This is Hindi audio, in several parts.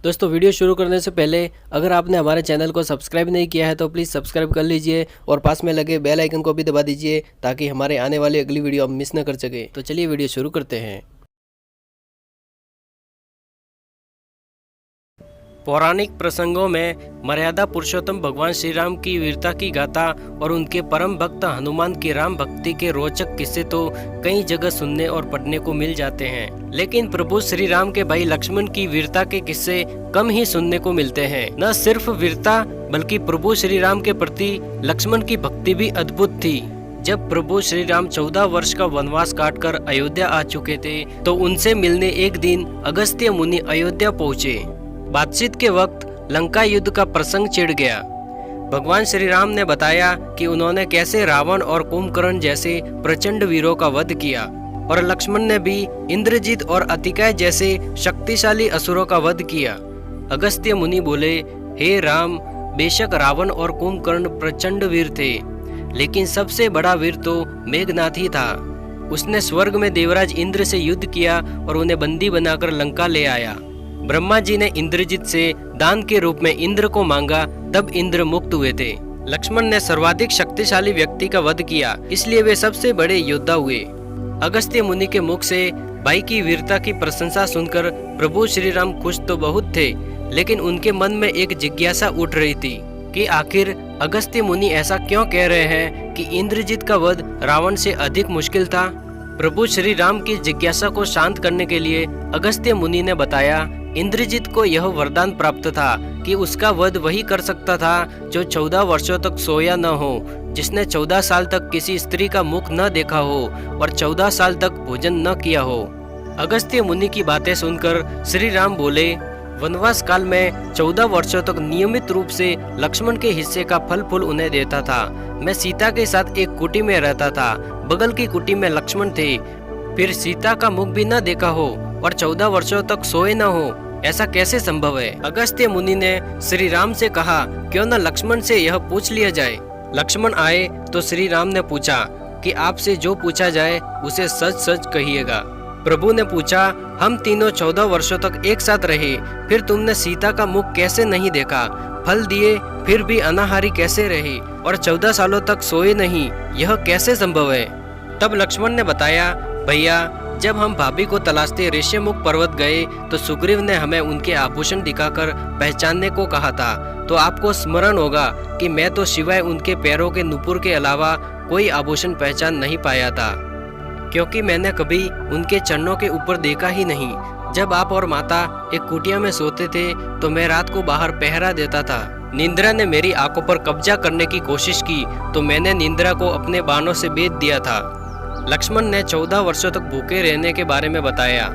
दोस्तों वीडियो शुरू करने से पहले अगर आपने हमारे चैनल को सब्सक्राइब नहीं किया है तो प्लीज़ सब्सक्राइब कर लीजिए और पास में लगे बेल आइकन को भी दबा दीजिए ताकि हमारे आने वाली अगली वीडियो आप मिस न कर सके। तो चलिए वीडियो शुरू करते हैं। पौराणिक प्रसंगों में मर्यादा पुरुषोत्तम भगवान श्री राम की वीरता की गाथा और उनके परम भक्त हनुमान की राम भक्ति के रोचक किस्से तो कई जगह सुनने और पढ़ने को मिल जाते हैं, लेकिन प्रभु श्री राम के भाई लक्ष्मण की वीरता के किस्से कम ही सुनने को मिलते हैं। न सिर्फ वीरता बल्कि प्रभु श्री राम के प्रति लक्ष्मण की भक्ति भी अद्भुत थी। जब प्रभु श्री राम 14 वर्ष का वनवास काटकर अयोध्या आ चुके थे तो उनसे मिलने एक दिन अगस्त्य मुनि अयोध्या पहुँचे। बातचीत के वक्त लंका युद्ध का प्रसंग छिड़ गया। भगवान श्री राम ने बताया कि उन्होंने कैसे रावण और कुंभकर्ण जैसे प्रचंड वीरों का वध किया और लक्ष्मण ने भी इंद्रजीत और अतिकाय जैसे शक्तिशाली असुरों का वध किया। अगस्त्य मुनि बोले, हे राम, बेशक रावण और कुंभकर्ण प्रचंड वीर थे, लेकिन सबसे बड़ा वीर तो मेघनाथ ही था। उसने स्वर्ग में देवराज इंद्र से युद्ध किया और उन्हें बंदी बनाकर लंका ले आया। ब्रह्मा जी ने इंद्रजीत से दान के रूप में इंद्र को मांगा, तब इंद्र मुक्त हुए थे। लक्ष्मण ने सर्वाधिक शक्तिशाली व्यक्ति का वध किया, इसलिए वे सबसे बड़े योद्धा हुए। अगस्त्य मुनि के मुख से भाई की वीरता की प्रशंसा सुनकर प्रभु श्री राम खुश तो बहुत थे, लेकिन उनके मन में एक जिज्ञासा उठ रही थी कि आखिर अगस्त्य मुनि ऐसा क्यों कह रहे हैं कि इंद्रजीत का वध रावण से अधिक मुश्किल था। प्रभु श्री राम की जिज्ञासा को शांत करने के लिए अगस्त्य मुनि ने बताया, इंद्रजीत को यह वरदान प्राप्त था कि उसका वध वही कर सकता था जो 14 वर्षों तक सोया न हो, जिसने 14 साल तक किसी स्त्री का मुख न देखा हो और 14 साल तक भोजन न किया हो। अगस्त्य मुनि की बातें सुनकर श्री राम बोले, वनवास काल में 14 वर्षों तक नियमित रूप से लक्ष्मण के हिस्से का फल फूल उन्हें देता था। मैं सीता के साथ एक कुटी में रहता था, बगल की कुटी में लक्ष्मण थे। फिर सीता का मुख भी न देखा हो और 14 वर्षों तक सोए न हो, ऐसा कैसे संभव है। अगस्त्य मुनि ने श्री राम से कहा, क्यों न लक्ष्मण से यह पूछ लिया जाए। लक्ष्मण आए तो श्री राम ने पूछा कि आपसे जो पूछा जाए उसे सच सच कहिएगा। प्रभु ने पूछा, हम तीनों 14 वर्षों तक एक साथ रहे, फिर तुमने सीता का मुख कैसे नहीं देखा, फल दिए फिर भी अनाहारी कैसे रहे और 14 सालों तक सोए नहीं, यह कैसे संभव है। तब लक्ष्मण ने बताया, भैया, जब हम भाभी को तलाशते ऋष्यमुख पर्वत गए तो सुग्रीव ने हमें उनके आभूषण दिखाकर पहचानने को कहा था। तो आपको स्मरण होगा कि मैं तो सिवाय उनके पैरों के नुपुर के अलावा कोई आभूषण पहचान नहीं पाया था, क्योंकि मैंने कभी उनके चरणों के ऊपर देखा ही नहीं। जब आप और माता एक कुटिया में सोते थे तो मैं रात को बाहर पहरा देता था। निंद्रा ने मेरी आंखों पर कब्जा करने की कोशिश की तो मैंने निंद्रा को अपने बाणों से बेध दिया था। लक्ष्मण ने 14 वर्षों तक भूखे रहने के बारे में बताया।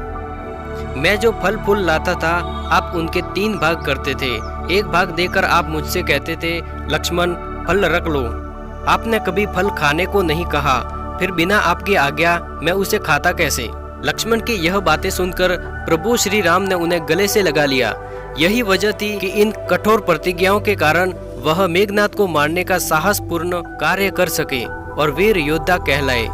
मैं जो फल फूल लाता था आप उनके 3 भाग करते थे। एक भाग देकर आप मुझसे कहते थे, लक्ष्मण फल रख लो। आपने कभी फल खाने को नहीं कहा, फिर बिना आपकी आज्ञा मैं उसे खाता कैसे। लक्ष्मण की यह बातें सुनकर प्रभु श्री राम ने उन्हें गले से लगा लिया। यही वजह थी कि इन कठोर प्रतिज्ञाओं के कारण वह मेघनाथ को मारने का साहसपूर्ण कार्य कर सके और वीर योद्धा कहलाए।